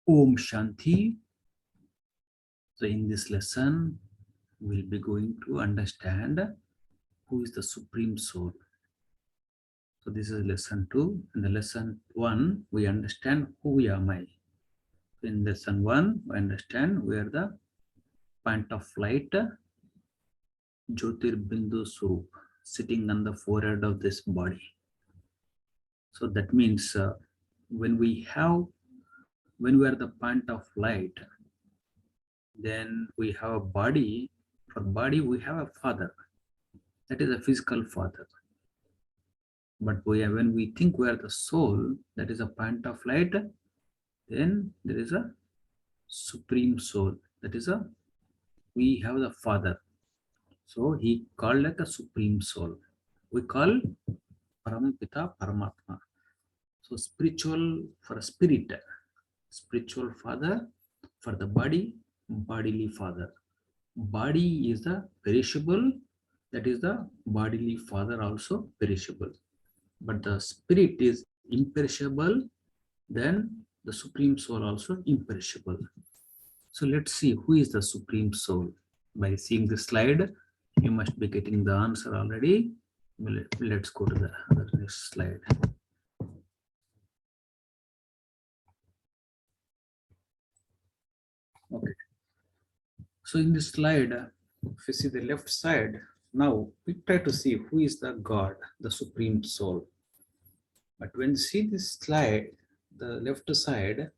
Om Shanti. So in this lesson, we'll be going to understand who is the Supreme Soul. So this is lesson 2. In the lesson 1, we understand who am I. In lesson 1, we understand we are the point of light, Jyotir Bindu Surup, sitting on the forehead of this body. So that means when we are the point of light, then we have a body. For body, we have a father. That is a physical father. But when we think we are the soul, that is a point of light, then there is a supreme soul. That is we have the father. So he called like a supreme soul. We call Parampita Paramatma. So spiritual for spirit, spiritual father, for the body, bodily father. Body is the perishable, that is the bodily father also perishable. But the spirit is imperishable, then the supreme soul also imperishable. So let's see who is the supreme soul. By seeing the slide, you must be getting the answer already. Let's go to the next slide. Okay. So in this slide, if you see the left side, now we try to see who is the God, the supreme soul. But when you see this slide, the left side,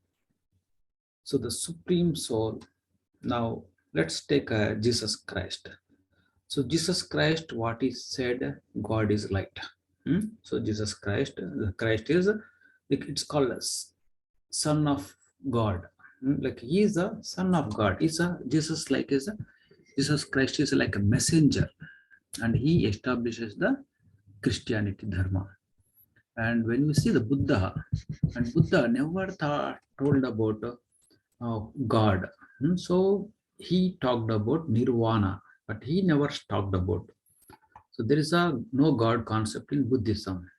so the supreme soul, now let's take Jesus Christ. So Jesus Christ, what is said, God is light. So Jesus Christ, the Christ is, it's called as Son of God. Like he is a Son of God. Jesus Christ is like a messenger, and he establishes the Christianity Dharma. And when you see the Buddha, and Buddha never told about God. So he talked about nirvana, but he never talked about. So there is no God concept in Buddhism.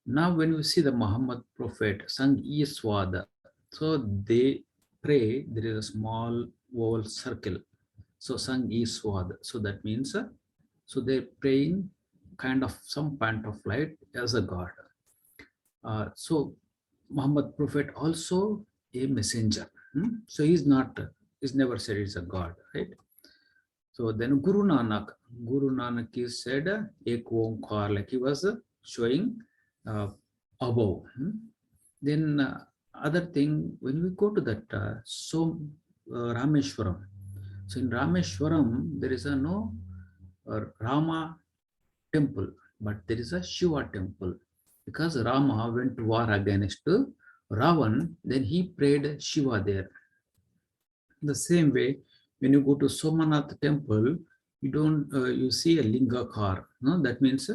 Now when we see the Muhammad Prophet, Sang Iswada, so they pray, there is a small oval circle. So Sang Iswada. So that means, so they're praying kind of some point of light as a God. So Muhammad Prophet also a messenger. So he's never said he's a God, right? So then Guru Nanak is said Ek Omkar, like he was showing above. Then other thing, when we go to that Rameshwaram, so in Rameshwaram there is a no Rama temple, but there is a Shiva temple, because Rama went to war against Ravan, then he prayed Shiva there. The same way, when you go to Somanath temple, you see a lingakar. No, that means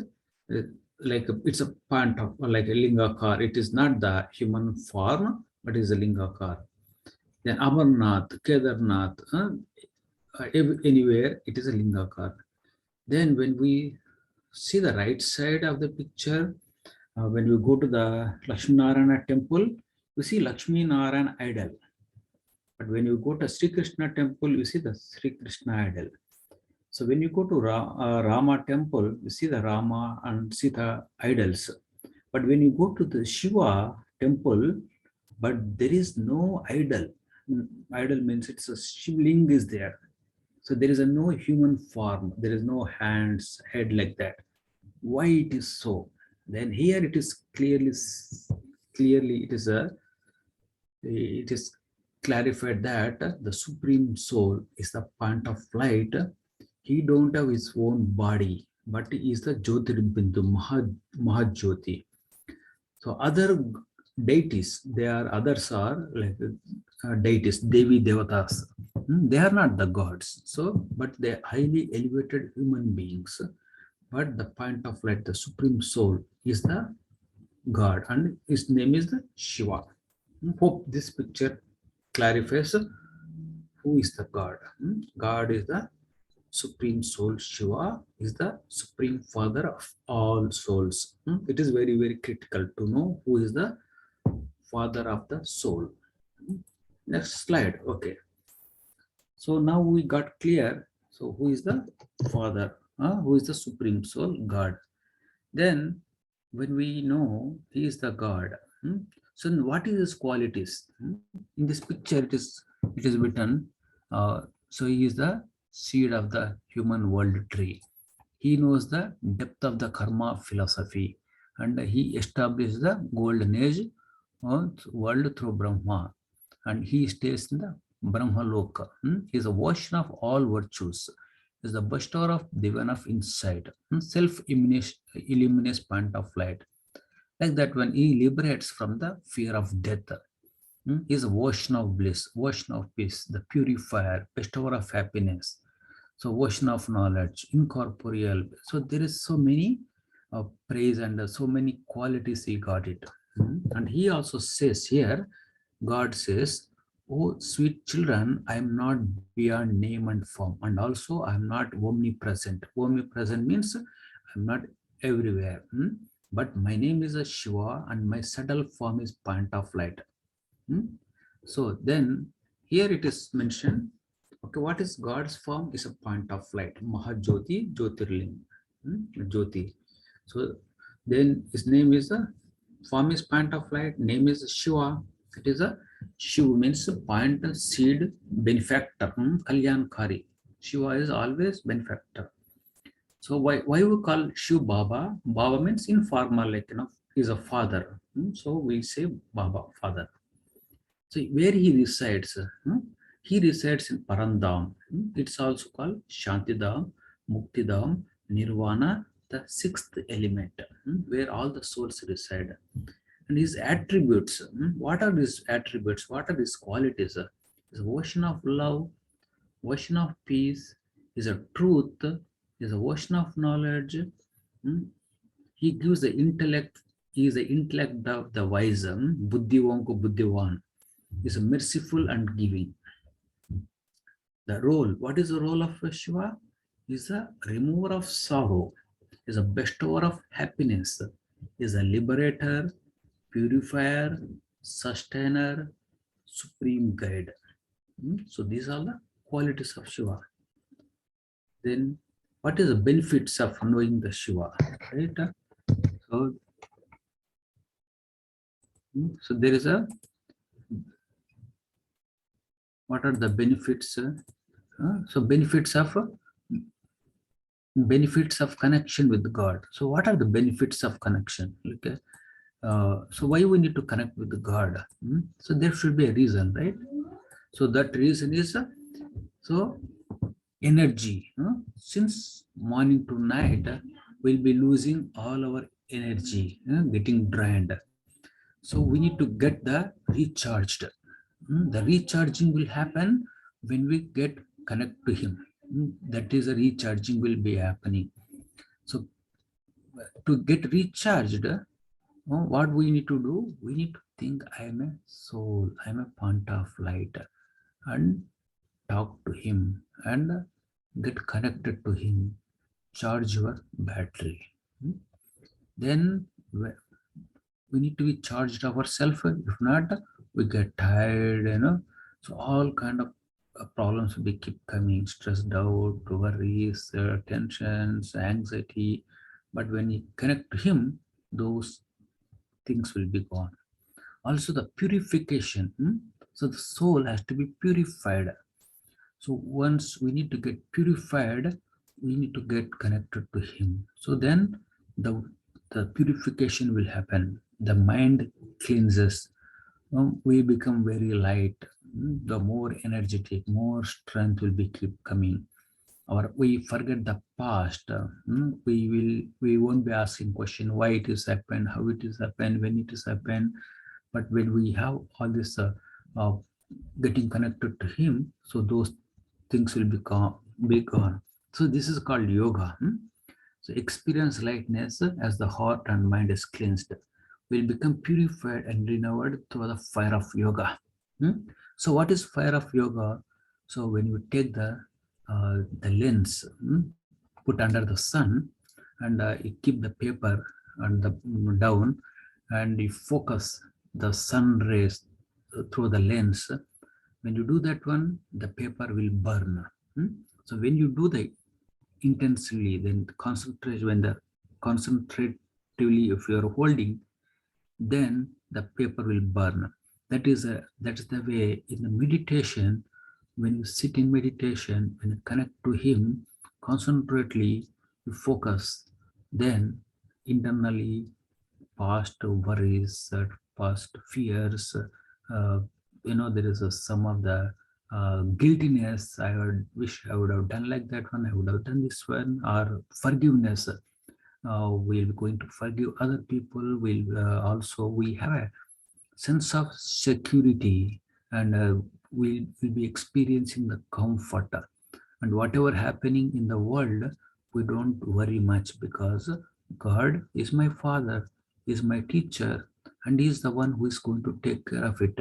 like it's a point of like a lingakar. It is not the human form, but is a lingakar. Then Amarnath, Kedarnath, anywhere it is a lingakar. Then when we see the right side of the picture, when we go to the Lakshmi Narayana temple, you see Lakshmi Narayana idol. But when you go to Sri Krishna temple, you see the Sri Krishna idol. So when you go to Rama temple, you see the Rama and Sita idols. But when you go to the Shiva temple, but there is no idol. Idol means it's a Shivling is there. So there is no human form. There is no hands, head like that. Why it is so? Then here it is clearly it is clarified that the supreme soul is the point of light. He don't have his own body, but he is the Jyotirbindu Mahajyoti. So other deities, others are like deities, Devi Devatas. They are not the gods. So, but they are highly elevated human beings. But the point of light, the supreme soul, is the God, and his name is the Shiva. Hope this picture clarifies who is the God. God is the supreme soul. Shiva is the supreme father of all souls. It is very, very critical to know who is the father of the soul. Next slide. Okay. So now we got clear. So who is the Father? Who is the Supreme Soul? God. Then when we know He is the God, so what is His qualities? In this picture, it is written. So He is the seed of the human world tree. He knows the depth of the karma philosophy, and he established the golden age of world through Brahma, and he stays in the Brahma Loka. He is a version of all virtues. He is the bestower of divine of insight, self-illuminous point of light. Like that, when he liberates from the fear of death, he is a version of bliss, version of peace, the purifier, bestower of happiness. So ocean of knowledge, incorporeal. So there is so many praise and so many qualities he got it. And he also says here, God says, "Oh sweet children, I am not beyond name and form, and also I am not omnipresent." Omnipresent means I'm not everywhere. But my name is a Shiva, and my subtle form is point of light. Hmm? So then here it is mentioned, okay, what is God's form is a point of light, Mahajyoti Jyotirling, Jyoti. So then his name is a form is point of light, name is Shiva. It is a Shiva means point seed benefactor, Kalyankari. Shiva is always benefactor. So why we call Shiv Baba? Baba means informal, like is a father. So we say Baba, father. So where he resides, he resides in Parandam. It's also called Shantidam, Muktidam, Nirvana, the sixth element, where all the souls reside. And his attributes, what are his attributes? What are his qualities? Is a ocean of love, ocean of peace, is a truth, is a ocean of knowledge. hmm, He gives the intellect, he is the intellect of the wise, Buddhivanko Buddhivan, is merciful and giving. The role, what is the role of Shiva? Is a remover of sorrow, is a bestower of happiness, is a liberator, purifier, sustainer, supreme guide. So these are the qualities of Shiva. Then what is the benefits of knowing the Shiva? Right? So, so there is a, what are the benefits? So benefits of connection with God. So what are the benefits of connection? Okay. So why we need to connect with God? So there should be a reason, right? So that reason is so energy. Since morning to night, we'll be losing all our energy, getting drained. So we need to get the recharged. The recharging will happen when we get connect to Him. That is, a recharging will be happening. So to get recharged, what we need to do? We need to think, I am a soul, I am a point of light, and talk to Him and get connected to Him. Charge your battery. Then we need to be charged ourselves. If not, we get tired. So all kind of problems will be keep coming, stressed out, worries, tensions, anxiety. But when you connect to Him, those things will be gone. Also the purification. So the soul has to be purified. So once we need to get purified, we need to get connected to Him. So then the purification will happen. The mind cleanses. We become very light. The more energetic, more strength will be keep coming. Or we forget the past. We won't be asking question why it is happened, how it is happened, when it is happened. But when we have all this uh, getting connected to Him, so those things will be gone. So this is called yoga. So experience lightness as the heart and mind is cleansed, will become purified and renewed through the fire of yoga. So what is fire of yoga? So when you take the lens, put under the sun, and you keep the paper and the down, and you focus the sun rays through the lens. When you do that one, the paper will burn. So when you do the intensely, then concentrate, when the concentratively, if you are holding, then the paper will burn. That is the way in the meditation. When you sit in meditation, when you connect to him, concentrately, you focus, then internally past worries, past fears, there is some of the guiltiness. I would wish I would have done like that one. I would have done this one, or forgiveness. We'll be going to forgive other people. We have a sense of security, and we'll be experiencing the comfort. And whatever happening in the world, we don't worry much, because God is my father, is my teacher, and he is the one who is going to take care of it.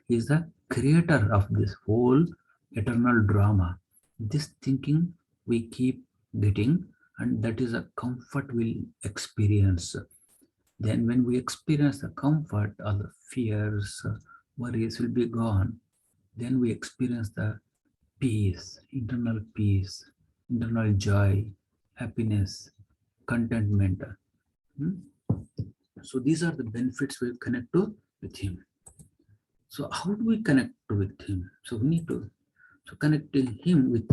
He is the creator of this whole eternal drama. This thinking we keep getting, and that is a comfort we'll experience. Then when we experience the comfort, all the fears, worries will be gone. Then we experience the peace, internal joy, happiness, contentment. So these are the benefits we connect to with him. So how do we connect with him? So we need to connect him with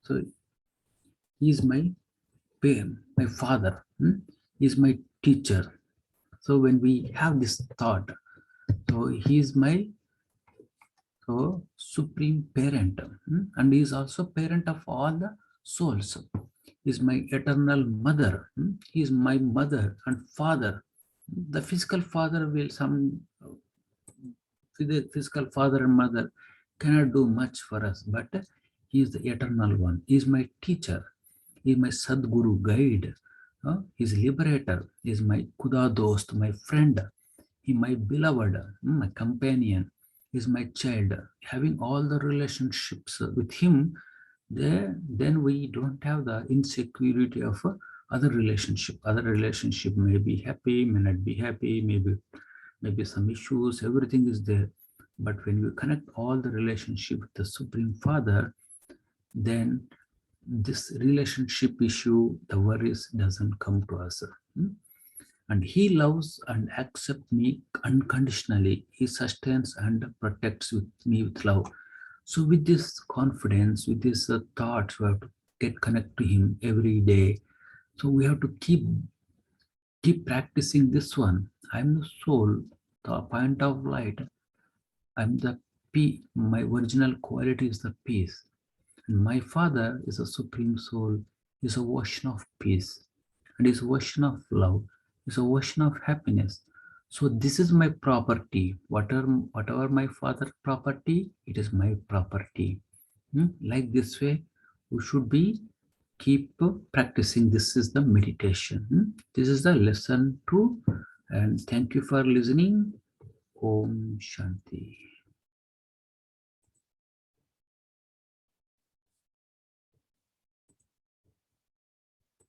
so he is my parent, my father. He is my teacher. So when we have this thought, so he is my supreme parent, and he is also parent of all the souls. He is my eternal mother. He is my mother and father. The physical father the physical father and mother cannot do much for us, but he is the eternal one. He is my teacher. He is my Sadguru guide. He is liberator. He is my Kuda Dost, my friend. He is my beloved, my companion. He is my child. Having all the relationships with him, then we don't have the insecurity of other relationship. Other relationship may be happy, may not be happy, maybe some issues, everything is there. But when we connect all the relationship with the Supreme Father, then this relationship issue, the worries doesn't come to us. And he loves and accepts me unconditionally. He sustains and protects me with love. So with this confidence, with this thoughts, we have to get connect to him every day. So we have to keep practicing this one. I'm the soul, the point of light. I'm the peace. My original quality is the peace. And my father is a supreme soul, is a ocean of peace, and is a ocean of love, is a ocean of happiness. So this is my property. Whatever my father property, it is my property. Like this way, we should be keep practicing. This is the meditation. This is the lesson 2, and thank you for listening. Om Shanti.